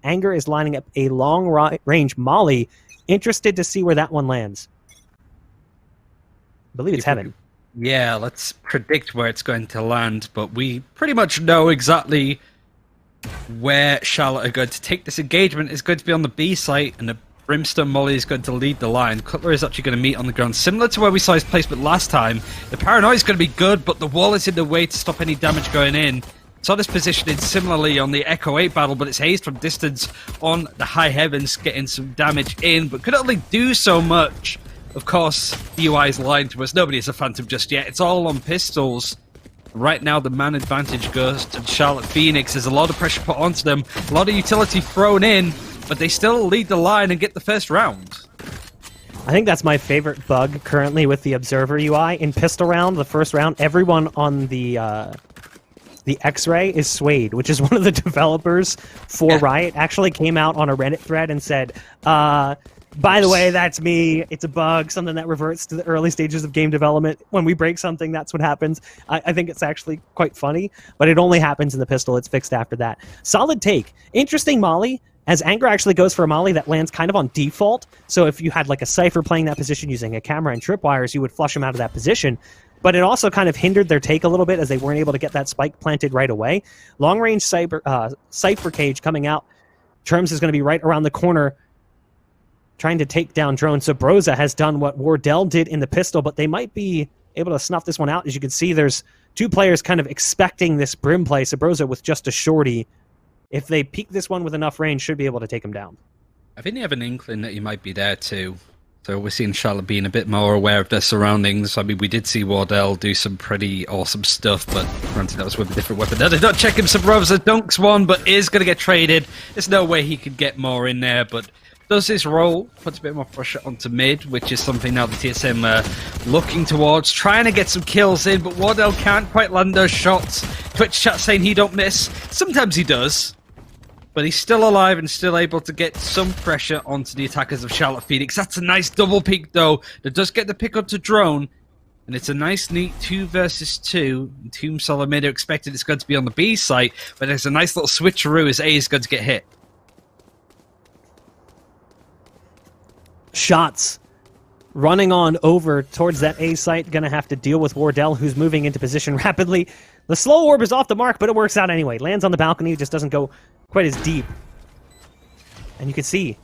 Anger is lining up a long-range molly. Interested to see where that one lands. I believe it's Heaven. Yeah, let's predict where it's going to land, but we pretty much know exactly where Charlotte are going to take this engagement. Is going to be on the B site, and the Brimstone Molly is going to lead the line. Cutler is actually going to meet on the ground, similar to where we saw his placement last time. The Paranoia is going to be good, but the wall is in the way to stop any damage going in. Saw this positioning similarly on the Echo 8 battle, but it's Hazed from distance on the high heavens, getting some damage in, but could only do so much. Of course, the UI is lying to us. Nobody is a Phantom just yet. It's all on pistols. Right now, the man advantage goes to Charlotte Phoenix. There's a lot of pressure put onto them, a lot of utility thrown in, but they still lead the line and get the first round. I think that's my favorite bug currently with the Observer UI. In pistol round, the first round, everyone on the X-Ray is Swayed, which is one of the developers for Riot, actually came out on a Reddit thread and said, by the way, that's me. It's a bug, something that reverts to the early stages of game development. When we break something, that's what happens. I think it's actually quite funny, but it only happens in the pistol. It's fixed after that. Solid take. Interesting molly, as Anger actually goes for a molly that lands kind of on default. So if you had like a Cypher playing that position using a camera and tripwires, you would flush him out of that position. But it also kind of hindered their take a little bit as they weren't able to get that spike planted right away. Long-range Cypher cage coming out. Churmzz is going to be right around the corner trying to take down drone. Subroza has done what Wardell did in the pistol, but they might be able to snuff this one out. As you can see, there's two players kind of expecting this Brim play. Subroza with just a shorty. If they peek this one with enough range, should be able to take him down. I think they have an inkling that he might be there too. So we're seeing Charlotte being a bit more aware of their surroundings. I mean, we did see Wardell do some pretty awesome stuff, but granted that was with a different weapon. Now, they don't check him. Subroza dunks one, but is going to get traded. There's no way he could get more in there, but does this roll, puts a bit more pressure onto mid, which is something now the TSM are looking towards, trying to get some kills in, but Wardell can't quite land those shots. Twitch chat saying he don't miss. Sometimes he does, but he's still alive and still able to get some pressure onto the attackers of Charlotte Phoenix. That's a nice double peek, though, that does get the pick onto drone, and it's a nice, neat 2 versus 2. Tomb Solid mid are expected it's going to be on the B site, but there's a nice little switcheroo as A is going to get hit. Shots running on over towards that A site. Gonna have to deal with Wardell, who's moving into position rapidly. The slow orb is off the mark, but it works out anyway. Lands on the balcony, just doesn't go quite as deep. And you can see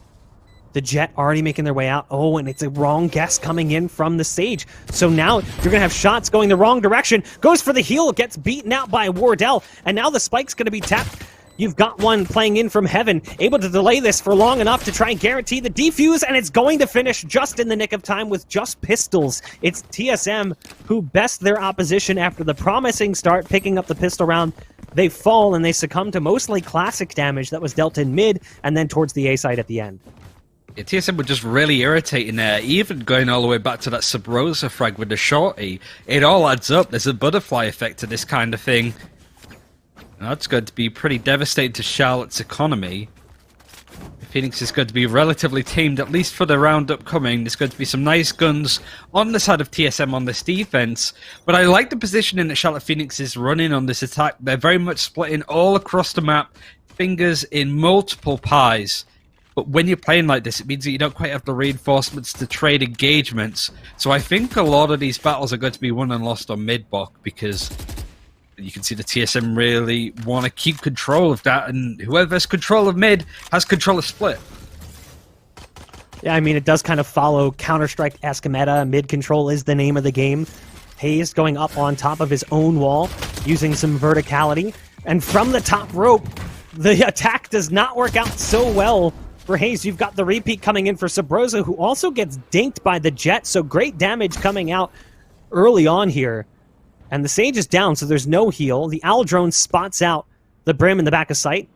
the Jet already making their way out. Oh, and it's a wrong guess coming in from the Sage. So now you're going to have shots going the wrong direction. Goes for the heal, gets beaten out by Wardell. And now the spike's going to be tapped. You've got one playing in from Heaven, able to delay this for long enough to try and guarantee the defuse, and it's going to finish just in the nick of time with just pistols. It's TSM who best their opposition after the promising start, picking up the pistol round. They fall and they succumb to mostly classic damage that was dealt in mid and then towards the A side at the end. Yeah, TSM were just really irritating there, even going all the way back to that Subroza frag with the shorty. It all adds up. There's a butterfly effect to this kind of thing. That's going to be pretty devastating to Charlotte's economy. Phoenix is going to be relatively tamed, at least for the round upcoming. There's going to be some nice guns on the side of TSM on this defense. But I like the positioning that Charlotte Phoenix is running on this attack. They're very much splitting all across the map, fingers in multiple pies. But when you're playing like this, it means that you don't quite have the reinforcements to trade engagements. So I think a lot of these battles are going to be won and lost on mid-block, because you can see the TSM really want to keep control of that, and whoever has control of mid has control of split. Yeah, I mean, it does kind of follow Counter-Strike-esque meta. Mid control is the name of the game. Hazed going up on top of his own wall, using some verticality. And from the top rope, the attack does not work out so well for Hazed. You've got the repeat coming in for Subroza, who also gets dinked by the Jet, so great damage coming out early on here. And the Sage is down, so there's no heal. The Owl drone spots out the Brim in the back of sight.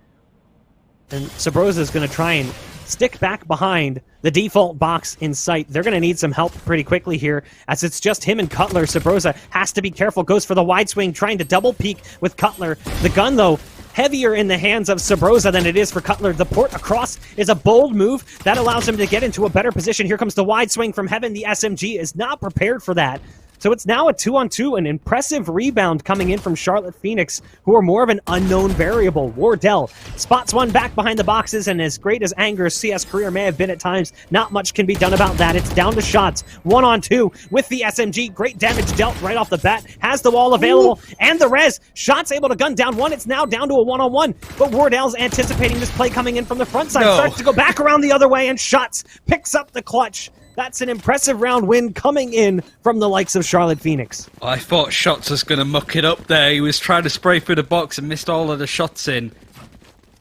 And Subroza is going to try and stick back behind the default box in sight. They're going to need some help pretty quickly here, as it's just him and Cutler. Subroza has to be careful, goes for the wide swing, trying to double peek with Cutler. The gun, though, heavier in the hands of Subroza than it is for Cutler. The port across is a bold move. That allows him to get into a better position. Here comes the wide swing from Heaven. The SMG is not prepared for that. So it's now a 2-on-2, an impressive rebound coming in from Charlotte Phoenix, who are more of an unknown variable. Wardell spots one back behind the boxes, and as great as Anger's CS career may have been at times, not much can be done about that. It's down to shots. 1-on-2 with the SMG. Great damage dealt right off the bat. Has the wall available, and the res. Shots able to gun down one. It's now down to a 1-on-1, but Wardell's anticipating this play coming in from the front side. Starts to go back around the other way, and Shots picks up the clutch. That's an impressive round win coming in from the likes of Charlotte Phoenix. I thought Shots was going to muck it up there. He was trying to spray through the box and missed all of the shots in.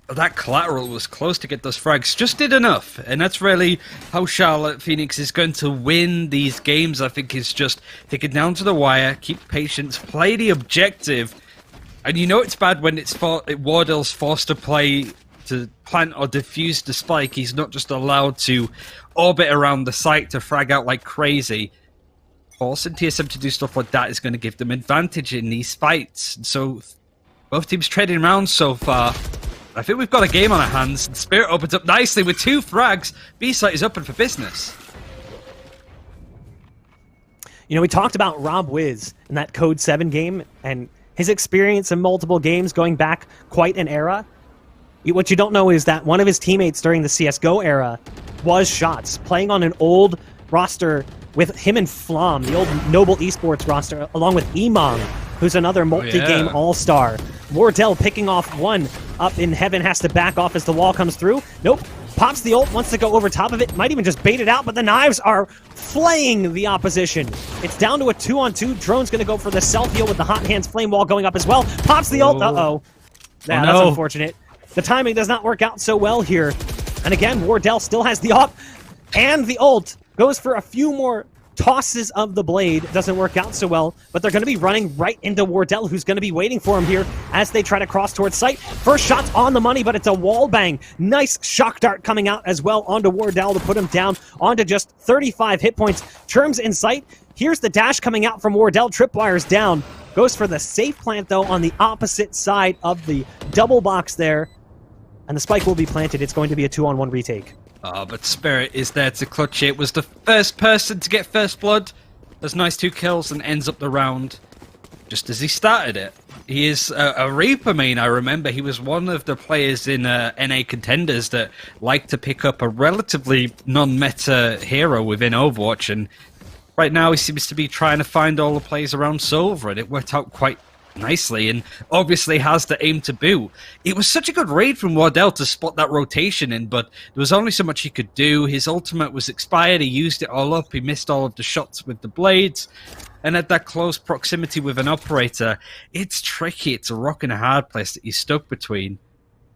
But that collateral was close to get those frags. Just did enough. And that's really how Charlotte Phoenix is going to win these games. I think is just take it down to the wire, keep patience, play the objective. And you know it's bad when Wardell's forced to play to plant or defuse the spike. He's not just allowed to orbit around the site to frag out like crazy. Forcing TSM to do stuff like that is going to give them advantage in these fights. So both teams trading around so far. I think we've got a game on our hands. Spirit opens up nicely with 2 frags. B-site is open for business. You know, we talked about Rob Wiz in that Code 7 game and his experience in multiple games going back quite an era. What you don't know is that one of his teammates during the CSGO era was Shots, playing on an old roster with him and Flom, the old Noble Esports roster, along with Emong, who's another multi-game all-star. Wardell picking off one up in heaven, has to back off as the wall comes through. Nope. Pops the ult, wants to go over top of it, might even just bait it out, but the knives are flaying the opposition. It's down to a 2-on-2. Drone's going to go for the self-heal with the hot hands flame wall going up as well. Pops the ult. Uh-oh. Yeah, that's unfortunate. The timing does not work out so well here. And again, Wardell still has the op and the ult. Goes for a few more tosses of the blade. Doesn't work out so well, but they're going to be running right into Wardell, who's going to be waiting for him here as they try to cross towards site. First shot's on the money, but it's a wall bang. Nice shock dart coming out as well onto Wardell to put him down onto just 35 hit points. Churmzz in sight. Here's the dash coming out from Wardell. Tripwires down. Goes for the safe plant, though, on the opposite side of the double box there. And the spike will be planted. It's going to be a 2-on-1 retake. But Spirit is there to clutch it. Was the first person to get first blood. Does nice 2 kills and ends up the round just as he started it. He is a Reaper main, I remember. He was one of the players in NA Contenders that liked to pick up a relatively non-meta hero within Overwatch. And right now he seems to be trying to find all the plays around Silver. And it worked out quite nicely, and obviously has the aim to boot. It was such a good raid from Wardell to spot that rotation in, but there was only so much he could do. His ultimate was expired. He used it all up. He missed all of the shots with the blades, and at that close proximity with an operator, it's tricky. It's a rock and a hard place that he's stuck between.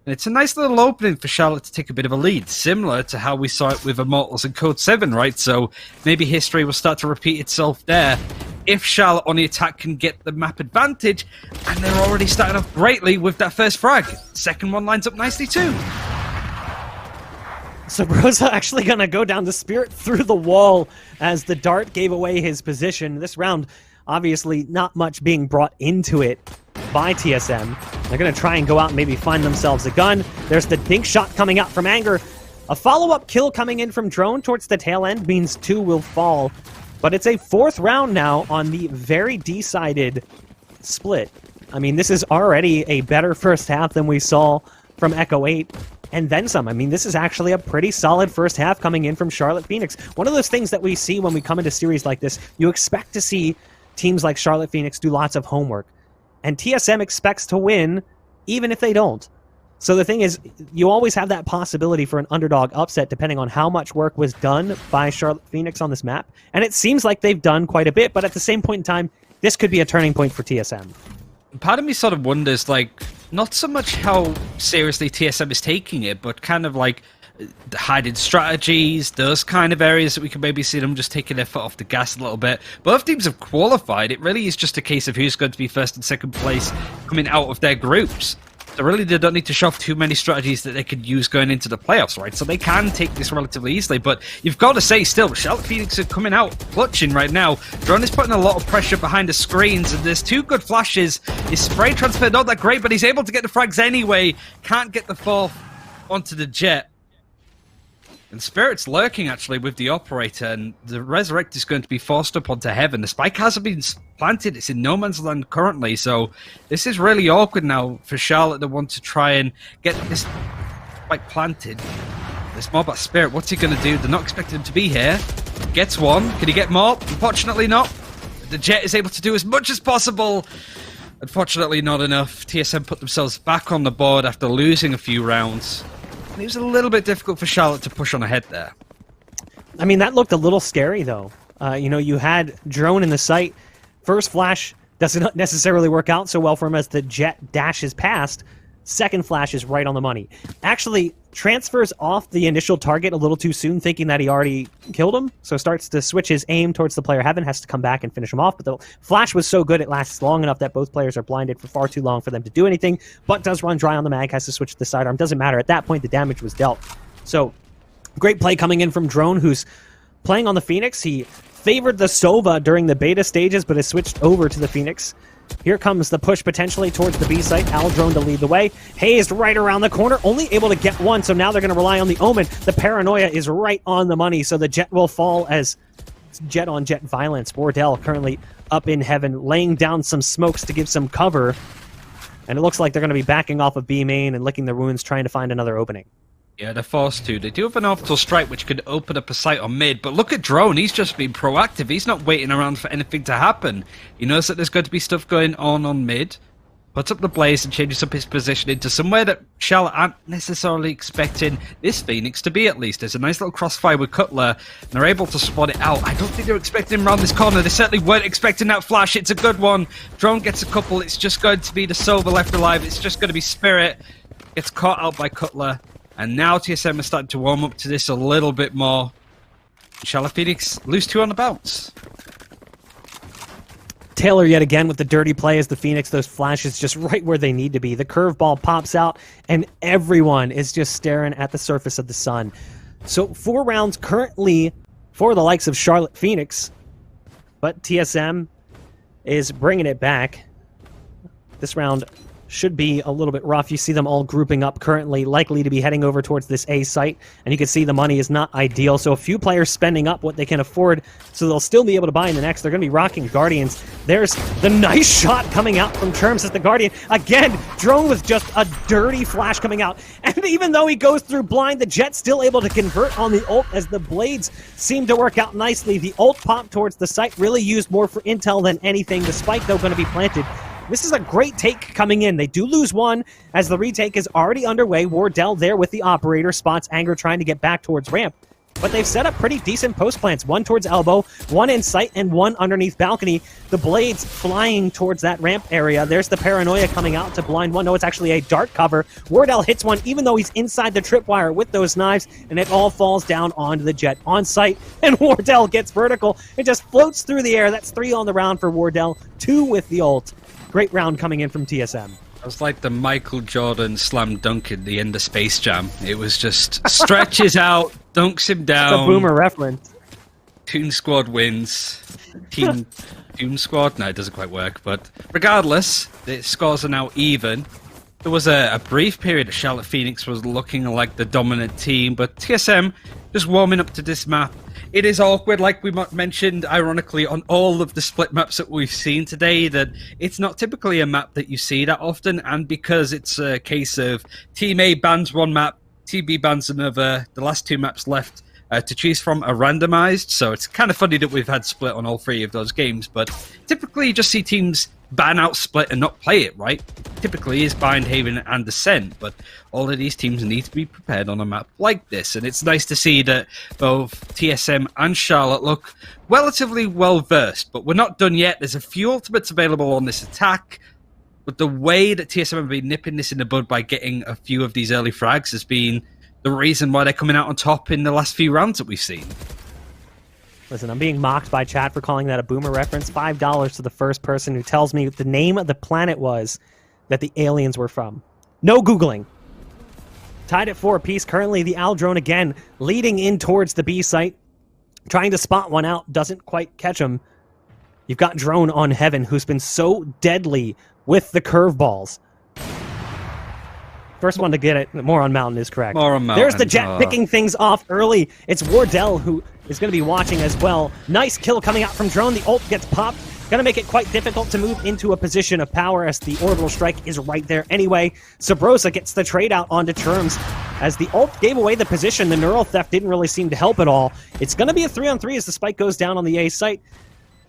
And it's a nice little opening for Charlotte to take a bit of a lead, similar to how we saw it with Immortals and Code 7, right? So maybe history will start to repeat itself there. If Charlotte on the attack can get the map advantage, and they're already starting off greatly with that first frag. Second one lines up nicely too. Subroza actually going to go down the Spirit through the wall as the dart gave away his position. This round, obviously not much being brought into it by TSM. They're going to try and go out and maybe find themselves a gun. There's the dink shot coming out from Anger. A follow-up kill coming in from Drone towards the tail end means 2 will fall. But it's a 4th round now on the very decided split. I mean, this is already a better first half than we saw from Echo 8, and then some. I mean, this is actually a pretty solid first half coming in from Charlotte Phoenix. One of those things that we see when we come into series like this, you expect to see teams like Charlotte Phoenix do lots of homework. And TSM expects to win, even if they don't. So the thing is, you always have that possibility for an underdog upset depending on how much work was done by Charlotte Phoenix on this map. And it seems like they've done quite a bit, but at the same point in time, this could be a turning point for TSM. Part of me sort of wonders, like, not so much how seriously TSM is taking it, but kind of like the hiding strategies, those kind of areas that we can maybe see them just taking their foot off the gas a little bit. Both teams have qualified. It really is just a case of who's going to be first and second place coming out of their groups. So really, they don't need to shove too many strategies that they could use going into the playoffs, right? So they can take this relatively easily, but you've got to say still, Charlotte Phoenix are coming out clutching right now. Drone is putting a lot of pressure behind the screens, and there's 2 good flashes. His spray transfer, not that great, but he's able to get the frags anyway. Can't get the 4th onto the jet. And Spirit's lurking, actually, with the Operator, and the Resurrect is going to be forced up onto Heaven. The spike hasn't been planted. It's in no man's land currently, so this is really awkward now for Charlotte to want to try and get this spike planted. This mob at Spirit, what's he going to do? They're not expecting him to be here. Gets one. Can he get more? Unfortunately not. The Jet is able to do as much as possible. Unfortunately not enough. TSM put themselves back on the board after losing a few rounds. And it was a little bit difficult for Charlotte to push on ahead there. I mean, that looked a little scary, though. You know, you had Drone in the sight. First flash doesn't necessarily work out so well for him as the Jet dashes past. Second flash is right on the money. Actually, transfers off the initial target a little too soon, thinking that he already killed him. So starts to switch his aim towards the player Heaven, has to come back and finish him off. But the flash was so good, it lasts long enough that both players are blinded for far too long for them to do anything. But does run dry on the mag, has to switch to the sidearm. Doesn't matter. At that point, the damage was dealt. So great play coming in from Drone, who's playing on the Phoenix. He favored the Sova during the beta stages, but has switched over to the Phoenix. Here comes the push potentially towards the B site. Drone to lead the way. Hazed right around the corner, only able to get one, so now they're going to rely on the Omen. The Paranoia is right on the money, so the Jet will fall as jet-on-jet violence. Wardell currently up in Heaven, laying down some smokes to give some cover. And it looks like they're going to be backing off of B main and licking their wounds, trying to find another opening. Yeah, they're forced to. They do have an orbital strike which could open up a site on mid, but look at Drone. He's just been proactive. He's not waiting around for anything to happen. He knows that there's going to be stuff going on mid. Puts up the blaze and changes up his position into somewhere that Charlotte aren't necessarily expecting this Phoenix to be, at least. There's a nice little crossfire with Cutler, and they're able to spot it out. I don't think they're expecting him around this corner. They certainly weren't expecting that flash. It's a good one. Drone gets a couple. It's just going to be the Silver left alive. It's just going to be Spirit. Gets caught out by Cutler. And now TSM are starting to warm up to this a little bit more. Charlotte Phoenix lose 2 on the bounce. Taylor yet again with the dirty play as the Phoenix, those flashes just right where they need to be. The curveball pops out, and everyone is just staring at the surface of the sun. So 4 rounds currently for the likes of Charlotte Phoenix, but TSM is bringing it back. This round should be a little bit rough. You see them all grouping up currently, likely to be heading over towards this A site, and you can see the money is not ideal, so a few players spending up what they can afford, so they'll still be able to buy in the next. They're going to be rocking Guardians. There's the nice shot coming out from Churmzz as the Guardian. Again, Drone with just a dirty flash coming out, and even though he goes through blind, the Jet's still able to convert on the ult as the blades seem to work out nicely. The ult pop towards the site, really used more for intel than anything. The spike, though, going to be planted. This is a great take coming in. They do lose one as the retake is already underway. Wardell there with the Operator, spots Anger trying to get back towards ramp. But they've set up pretty decent post plants. One towards elbow, one in sight, and one underneath balcony. The blades flying towards that ramp area. There's the Paranoia coming out to blind one. No, it's actually a dart cover. Wardell hits one even though he's inside the tripwire with those knives, and it all falls down onto the Jet on site. And Wardell gets vertical. It just floats through the air. That's 3 on the round for Wardell, 2 with the ult. Great round coming in from TSM. It was like the Michael Jordan slam dunk at the end of Space Jam. It was just stretches out, dunks him down. The boomer reference. Toon Squad wins. Toon Squad? No, it doesn't quite work. But regardless, the scores are now even. There was a brief period that Charlotte Phoenix was looking like the dominant team, but TSM just warming up to this map. It is awkward, like we mentioned, ironically, on all of the split maps that we've seen today, that it's not typically a map that you see that often, and because it's a case of Team A bans one map, Team B bans another, the last 2 maps left to choose from are randomized, so it's kind of funny that we've had split on all 3 of those games, but typically you just see teams ban out split and not play it, right? Typically is Bind, Haven, and Descent, but all of these teams need to be prepared on a map like this, and it's nice to see that both TSM and Charlotte look relatively well-versed, but we're not done yet. There's a few ultimates available on this attack, but the way that TSM have been nipping this in the bud by getting a few of these early frags has been the reason why they're coming out on top in the last few rounds that we've seen. Listen, I'm being mocked by chat for calling that a boomer reference. $5 to the first person who tells me the name of the planet was that the aliens were from. No Googling. Tied at 4 apiece. Currently, the Drone again leading in towards the B site. Trying to spot one out. Doesn't quite catch him. You've got Drone on Heaven, who's been so deadly with the curveballs. First one to get it. More on Mountain is correct. More on Mountain. There's the Jet picking things off early. It's Wardell who is going to be watching as well. Nice kill coming out from Drone. The ult gets popped. Going to make it quite difficult to move into a position of power as the orbital strike is right there anyway. Subroza gets the trade out onto Churmzz. As the ult gave away the position, the neural theft didn't really seem to help at all. It's going to be a 3-on-3 as the spike goes down on the A site.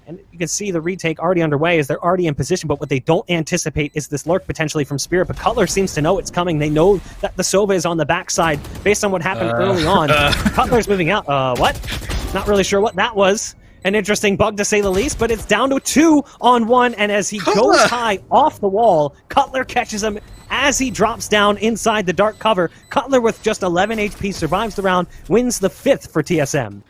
And you can see the retake already underway as they're already in position, but what they don't anticipate is this lurk potentially from Spirit. But Cutler seems to know it's coming. They know that the Sova is on the backside based on what happened early on. Cutler's moving out. What? Not really sure what that was. An interesting bug to say the least, but it's down to 2-on-1, and as he goes high off the wall, Cutler catches him as he drops down inside the dark cover. Cutler with just 11 HP survives the round, wins the 5th for TSM.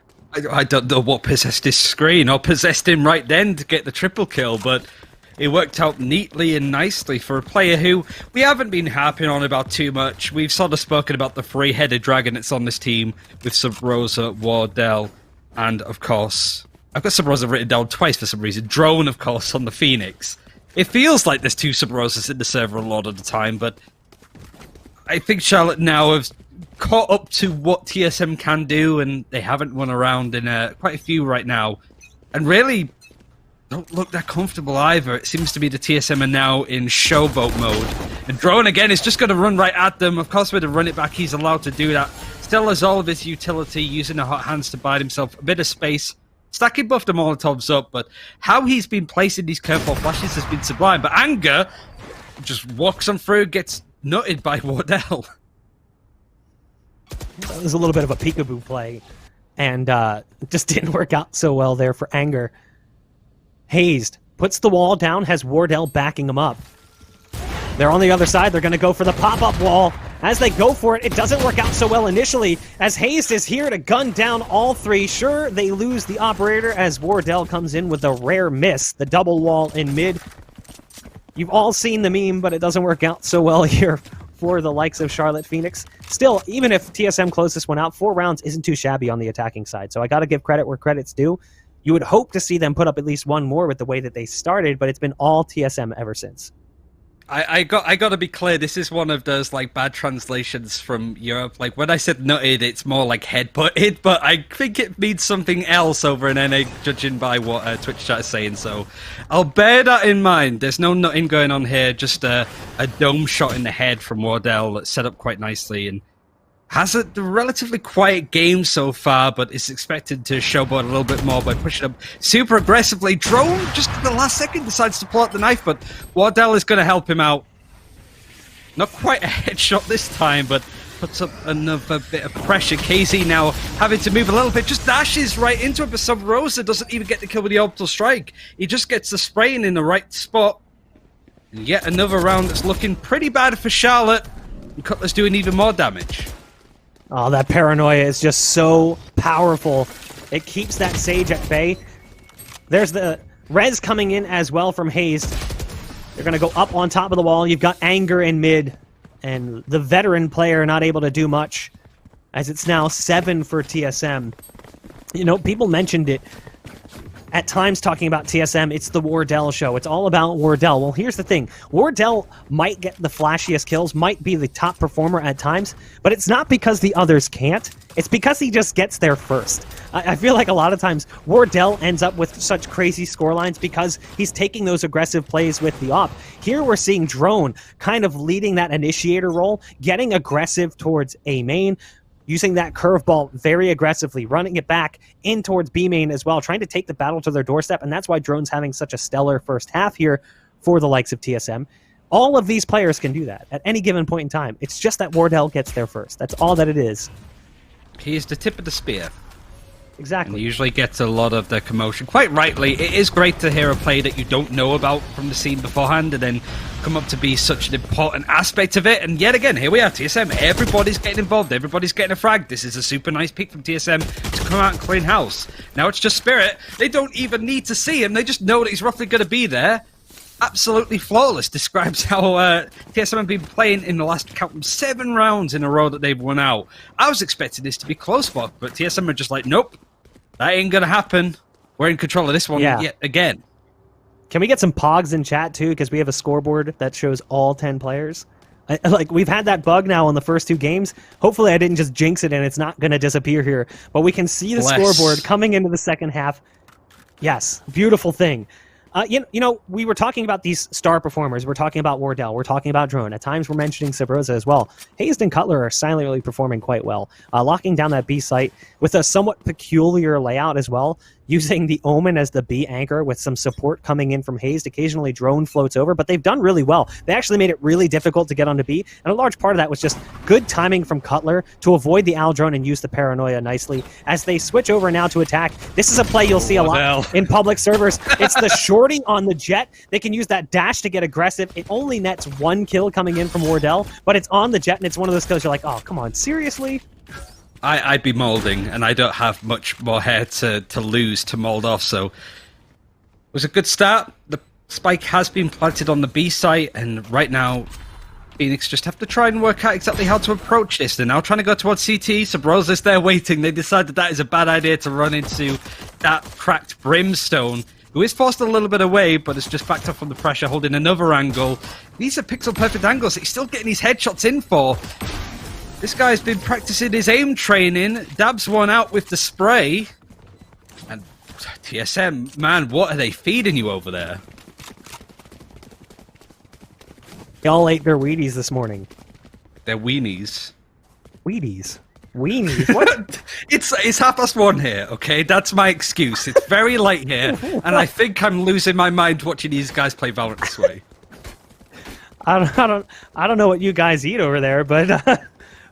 I don't know what possessed his screen or possessed him right then to get the triple kill, but it worked out neatly and nicely for a player who we haven't been harping on about too much. We've sort of spoken about the three-headed dragon that's on this team with Subroza, Wardell, and of course, I've got Subroza written down twice for some reason. Drone, of course, on the Phoenix. It feels like there's 2 Subrozas in the server a lot of the time, but I think Charlotte now have caught up to what TSM can do, and they haven't won around in quite a few right now. And really don't look that comfortable either. It seems to be the TSM are now in showboat mode. And Drone, again, is just going to run right at them. Of course, with the run it back, he's allowed to do that. Still has all of his utility, using the hot hands to buy himself a bit of space. Stacking buffed the Molotovs up, but how he's been placing these curveball flashes has been sublime. But Anger just walks on through, gets nutted by Wardell. That was a little bit of a peekaboo play, and just didn't work out so well there for Anger. Hazed puts the wall down, has Wardell backing him up. They're on the other side. They're going to go for the pop-up wall. As they go for it, it doesn't work out so well initially, as Hazed is here to gun down all 3. Sure, they lose the operator as Wardell comes in with a rare miss, the double wall in mid. You've all seen the meme, but it doesn't work out so well here for the likes of Charlotte Phoenix. Still, even if TSM closed this one out, 4 rounds isn't too shabby on the attacking side, so I got to give credit where credit's due. You would hope to see them put up at least one more with the way that they started, but it's been all TSM ever since. I got to be clear, this is one of those like bad translations from Europe. Like when I said nutted, it's more like headbutted, but I think it means something else over in NA, judging by what Twitch chat is saying. So I'll bear that in mind. There's no nutting going on here, just a dome shot in the head from Wardell that's set up quite nicely and has a relatively quiet game so far, but is expected to showboat a little bit more by pushing up super aggressively. Drone, just at the last second, decides to pull out the knife, but Wardell is going to help him out. Not quite a headshot this time, but puts up another bit of pressure. KZ now having to move a little bit, just dashes right into it, but Subroza doesn't even get the kill with the orbital strike. He just gets the spraying in the right spot. And yet another round that's looking pretty bad for Charlotte. And Cutler's doing even more damage. Oh, that paranoia is just so powerful. It keeps that Sage at bay. There's the res coming in as well from Hazed. They're going to go up on top of the wall. You've got Anger in mid, and the veteran player not able to do much, as it's now 7 for TSM. You know, people mentioned it at times talking about TSM, it's the Wardell show. It's all about Wardell. Well, here's the thing. Wardell might get the flashiest kills, might be the top performer at times, but it's not because the others can't. It's because he just gets there first. I feel like a lot of times Wardell ends up with such crazy scorelines because he's taking those aggressive plays with the op. Here we're seeing Drone kind of leading that initiator role, getting aggressive towards A main, using that curveball very aggressively, running it back in towards B main as well, trying to take the battle to their doorstep, and that's why Drone's having such a stellar first half here for the likes of TSM. All of these players can do that at any given point in time. It's just that Wardell gets there first. That's all that it is. He's the tip of the spear. Exactly. And usually gets a lot of the commotion. Quite rightly, it is great to hear a play that you don't know about from the scene beforehand and then come up to be such an important aspect of it. And yet again, here we are, TSM. Everybody's getting involved. Everybody's getting a frag. This is a super nice pick from TSM to come out and clean house. Now it's just Spirit. They don't even need to see him. They just know that he's roughly going to be there. Absolutely flawless. Describes how TSM have been playing in the last count 7 rounds in a row that they've won out. I was expecting this to be close, but TSM are just like, nope, that ain't gonna happen. We're in control of this one yet again. Can we get some pogs in chat too? Because we have a scoreboard that shows all 10 players. Like, we've had that bug now in the first 2 games. Hopefully I didn't just jinx it and it's not going to disappear here. But we can see the scoreboard coming into the second half. Yes, beautiful thing. You know, we were talking about these star performers. We're talking about Wardell. We're talking about Drone. At times, we're mentioning Subroza as well. Hazed and Cutler are silently performing quite well, locking down that B site with a somewhat peculiar layout as well, using the Omen as the B anchor with some support coming in from Hazed. Occasionally, Drone floats over, but they've done really well. They actually made it really difficult to get onto B, and a large part of that was just good timing from Cutler to avoid the Al Drone and use the paranoia nicely. As they switch over now to attack, this is a play you'll see a lot in public servers. It's the shorty on the Jet. They can use that dash to get aggressive. It only nets 1 kill coming in from Wardell, but it's on the Jet, and it's one of those kills you're like, oh, come on, seriously? I'd be molding, and I don't have much more hair to lose to mold off, so it was a good start. The spike has been planted on the B site, and right now Phoenix just have to try and work out exactly how to approach this. They're now trying to go towards CT. Subroza's there waiting. They decided that is a bad idea to run into that cracked Brimstone, who is forced a little bit away, but is just backed up from the pressure, holding another angle. These are pixel-perfect angles that he's still getting his headshots in for. This guy's been practicing his aim training, dabs one out with the spray. And TSM, man, what are they feeding you over there? They all ate their Wheaties this morning. Their weenies. Wheaties? Weenies? What? It's 1:30 here, okay? That's my excuse. It's very late here, and I think I'm losing my mind watching these guys play Valorant this way. I don't know what you guys eat over there, but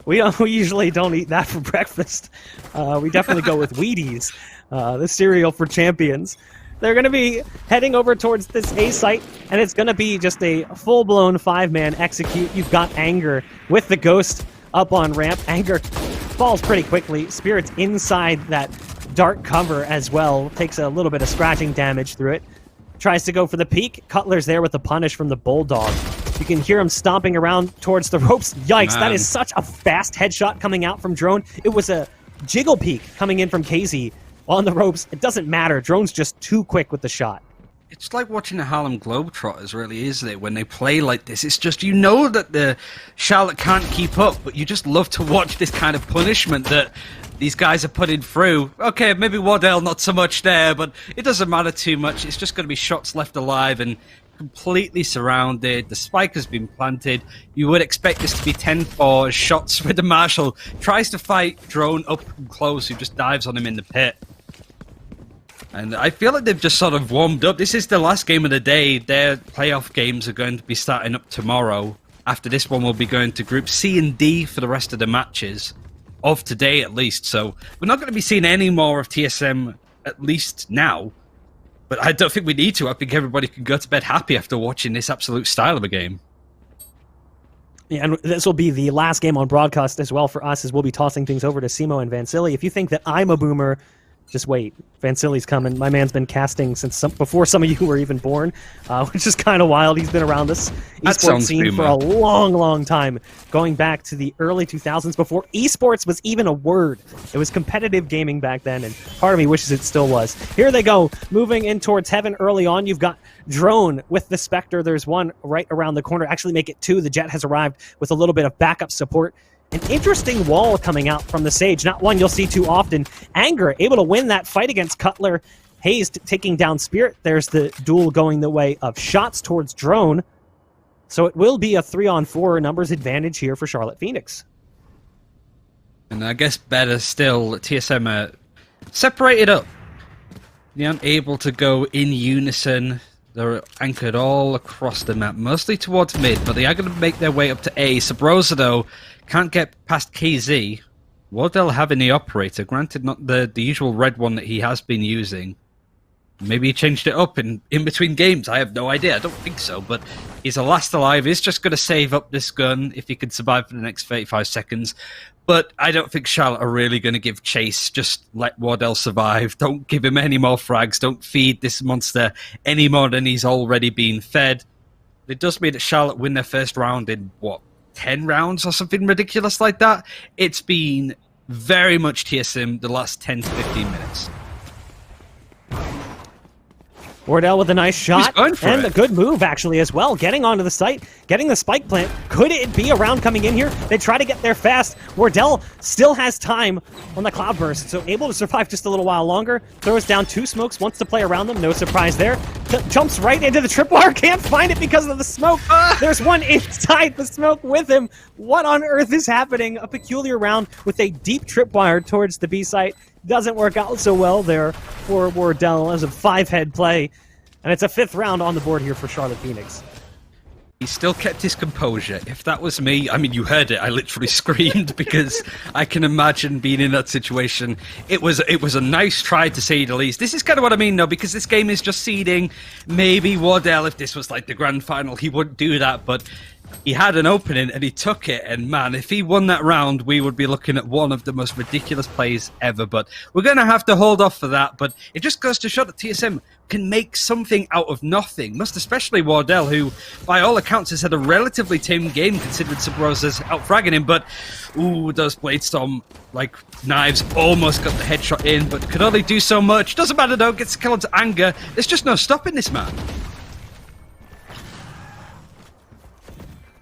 we usually don't eat that for breakfast. We definitely go with Wheaties, the cereal for champions. They're going to be heading over towards this A site, and it's going to be just a full-blown 5-man execute. You've got Anger with the Ghost up on ramp. Anger falls pretty quickly. Spirit's inside that dark cover as well. Takes a little bit of scratching damage through it. Tries to go for the peek. Cutler's there with the punish from the Bulldog. You can hear him stomping around towards the ropes. Yikes, that is such a fast headshot coming out from Drone. It was a jiggle peek coming in from KZ on the ropes. It doesn't matter. Drone's just too quick with the shot. It's like watching the Harlem Globetrotters, really, isn't it? When they play like this, it's just, you know that the Charlotte can't keep up, but you just love to watch this kind of punishment that these guys are putting through. Okay, maybe Wardell not so much there, but it doesn't matter too much. It's just going to be shots left alive and completely surrounded. The spike has been planted. You would expect this to be 10-4 shots with the Marshall. Tries to fight Drone up close, who just dives on him in the pit. And I feel like they've just sort of warmed up. This is the last game of the day. Their playoff games are going to be starting up tomorrow. After this one, we'll be going to Group C and D for the rest of the matches. Of today, at least. So we're not going to be seeing any more of TSM, at least now. But I don't think we need to. I think everybody can go to bed happy after watching this absolute style of a game. Yeah, and this will be the last game on broadcast as well for us, as we'll be tossing things over to Simo and Vansili. If you think that I'm a boomer, just wait. Vansili's coming. My man's been casting since before some of you were even born, which is kind of wild. He's been around this esports scene for a long, long time, going back to the early 2000s, before esports was even a word. It was competitive gaming back then, and part of me wishes it still was. Here they go, moving in towards heaven early on. You've got Drone with the Spectre. There's one right around the corner. Actually make it 2. The Jet has arrived with a little bit of backup support. An interesting wall coming out from the Sage, not one you'll see too often. Anger able to win that fight against Cutler. Hazed taking down Spirit. There's the duel going the way of shots towards Drone. So it will be a 3-on-4 numbers advantage here for Charlotte Phoenix. And I guess better still, TSM are separated up. They aren't able to go in unison. They're anchored all across the map, mostly towards mid, but they are going to make their way up to A. Subroza, though, can't get past KZ. Wardell having the operator, granted not the usual red one that he has been using. Maybe he changed it up in between games. I have no idea. I don't think so, but he's a last alive. He's just going to save up this gun if he can survive for the next 35 seconds. But I don't think Charlotte are really going to give chase. Just let Wardell survive. Don't give him any more frags. Don't feed this monster any more than he's already been fed. It does mean that Charlotte win their first round in, what, 10 rounds or something ridiculous like that? It's been very much TSM the last 10 to 15 minutes. Wardell with a nice shot going for and it. a good move actually as well. Getting onto the site, getting the spike plant. Could it be a round coming in here? They try to get there fast. Wardell still has time on the cloudburst, so able to survive just a little while longer. Throws down 2 smokes, wants to play around them. No surprise there. Jumps right into the tripwire. Can't find it because of the smoke. There's one inside the smoke with him. What on earth is happening? A peculiar round with a deep tripwire towards the B site. Doesn't work out so well there for Wardell as a 5-head play. And it's a 5th round on the board here for CLT Phoenix. He still kept his composure. If that was me, I mean, you heard it. I literally screamed because I can imagine being in that situation. It was a nice try, to say the least. This is kind of what I mean, though, because this game is just seeding. Maybe Wardell, if this was like the grand final, he wouldn't do that, but he had an opening and he took it, and man, if he won that round, we would be looking at one of the most ridiculous plays ever. But we're going to have to hold off for that. But it just goes to show that TSM can make something out of nothing, most especially Wardell, who by all accounts has had a relatively tame game considering Subroza's out-fragging him. But ooh, those Bladestorm like knives almost got the headshot in, but could only do so much. Doesn't matter though, gets the kill onto Anger. There's just no stopping this man.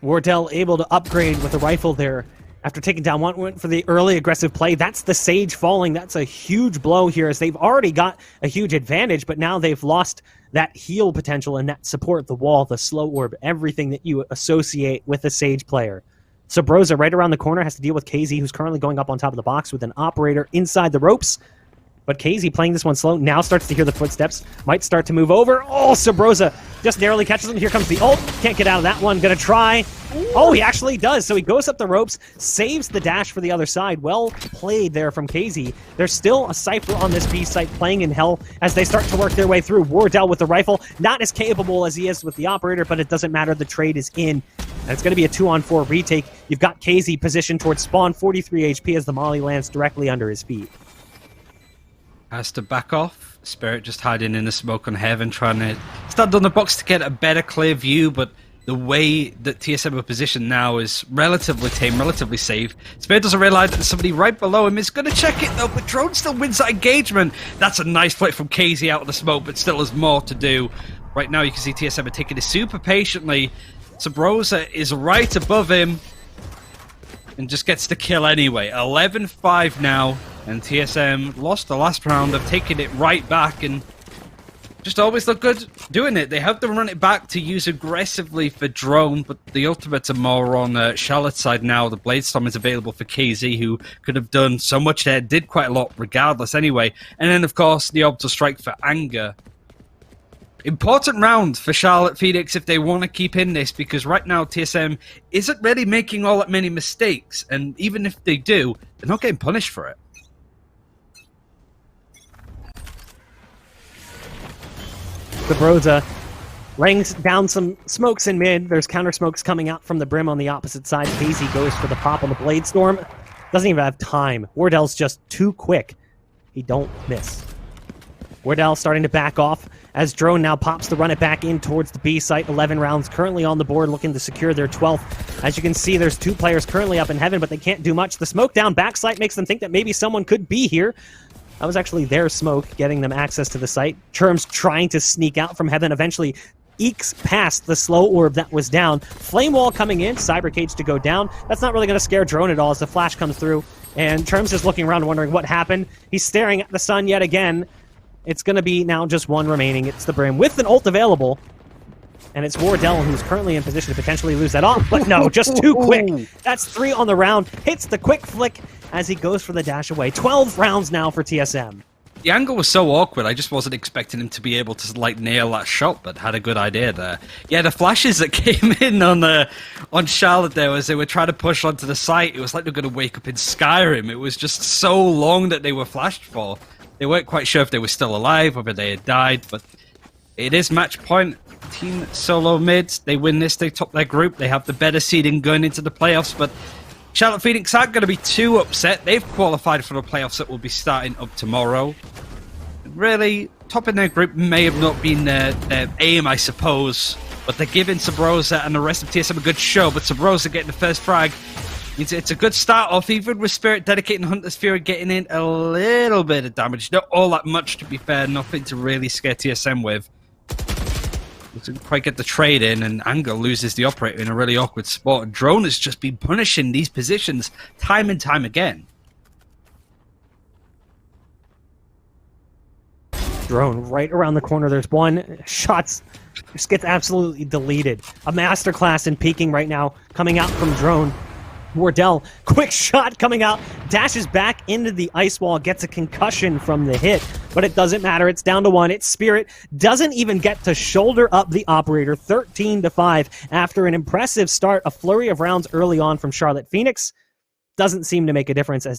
Wardell able to upgrade with a rifle there after taking down one. Went for the early aggressive play. That's the Sage falling. That's a huge blow here as they've already got a huge advantage, but now they've lost that heal potential and that support, the wall, the slow orb, everything that you associate with a Sage player. Subroza right around the corner has to deal with Ksiaze, who's currently going up on top of the box with an operator inside the ropes. But Ksiaze playing this one slow, now starts to hear the footsteps, might start to move over. Oh, Subroza just narrowly catches him. Here comes the ult. Can't get out of that one. Gonna try. Oh, he actually does. So he goes up the ropes, saves the dash for the other side. Well played there from Ksiaze. There's still a Cypher on this B site playing in hell as they start to work their way through. Wardell with the rifle, not as capable as he is with the operator, but it doesn't matter. The trade is in. And it's going to be a 2-on-4 retake. You've got Ksiaze positioned towards spawn, 43 HP as the molly lands directly under his feet. Has to back off. Spirit just hiding in the smoke on Heaven, trying to stand on the box to get a better clear view, but the way that TSM are positioned now is relatively tame, relatively safe. Spirit doesn't realize that there's somebody right below him. He's going to check it though, but Drone still wins that engagement. That's a nice play from Ksiaze out of the smoke, but still has more to do. Right now you can see TSM are taking it super patiently. Subroza is right above him and just gets the kill anyway. 11-5 now, and TSM lost the last round. They've taken it right back and just always look good doing it. They have to run it back to use aggressively for Drone, but the ultimates are more on Charlotte's side now. The Bladestorm is available for Ksiaze, who could have done so much there, did quite a lot regardless anyway. And then, of course, the Orbital Strike for Anger. Important round for CLT Phoenix if they want to keep in this, because right now TSM isn't really making all that many mistakes, and even if they do, they're not getting punished for it. Subroza laying down some smokes in mid. There's counter smokes coming out from the brim on the opposite side. Ksiaze goes for the pop on the Bladestorm. Doesn't even have time. Wardell's just too quick. He don't miss. Wardell starting to back off as Drone now pops to run it back in towards the B site. 11 rounds currently on the board, looking to secure their 12th. As you can see, there's 2 players currently up in Heaven, but they can't do much. The smoke down backside makes them think that maybe someone could be here. That was actually their smoke, getting them access to the site. Churmzz trying to sneak out from Heaven, eventually ekes past the slow orb that was down. Flame wall coming in, Cyber Cage to go down. That's not really going to scare Drone at all as the flash comes through. And Churmzz is looking around wondering what happened. He's staring at the sun yet again. It's going to be now just one remaining. It's the Brim with an ult available. And it's Wardell who's currently in position to potentially lose that off. But no, just too quick. That's 3 on the round. Hits the quick flick as he goes for the dash away. 12 rounds now for TSM. The angle was so awkward, I just wasn't expecting him to be able to like nail that shot, but had a good idea there. Yeah, the flashes that came in on Charlotte there as they were trying to push onto the site, it was like they were going to wake up in Skyrim. It was just so long that they were flashed for. They weren't quite sure if they were still alive, whether they had died, but it is match point. Team solo mids, they win this, they top their group, they have the better seeding going into the playoffs, but CLT Phoenix aren't going to be too upset. They've qualified for the playoffs that will be starting up tomorrow. Really, topping their group may have not been their aim, I suppose, but they're giving Subroza and the rest of TSM a good show, but Subroza getting the first frag. It's a good start off, even with Spirit dedicating Hunter's Fury, getting in a little bit of damage. Not all that much, to be fair, nothing to really scare TSM with. Doesn't quite get the trade in, and Angle loses the operator in a really awkward spot. And Drone has just been punishing these positions time and time again. Drone right around the corner. There's one. Shots just gets absolutely deleted. A masterclass in peeking right now coming out from Drone. Wardell, quick shot coming out, dashes back into the ice wall, gets a concussion from the hit, but it doesn't matter. It's down to 1. It's Spirit. Doesn't even get to shoulder up the operator. 13-5 after an impressive start. A flurry of rounds early on from Charlotte Phoenix. Doesn't seem to make a difference as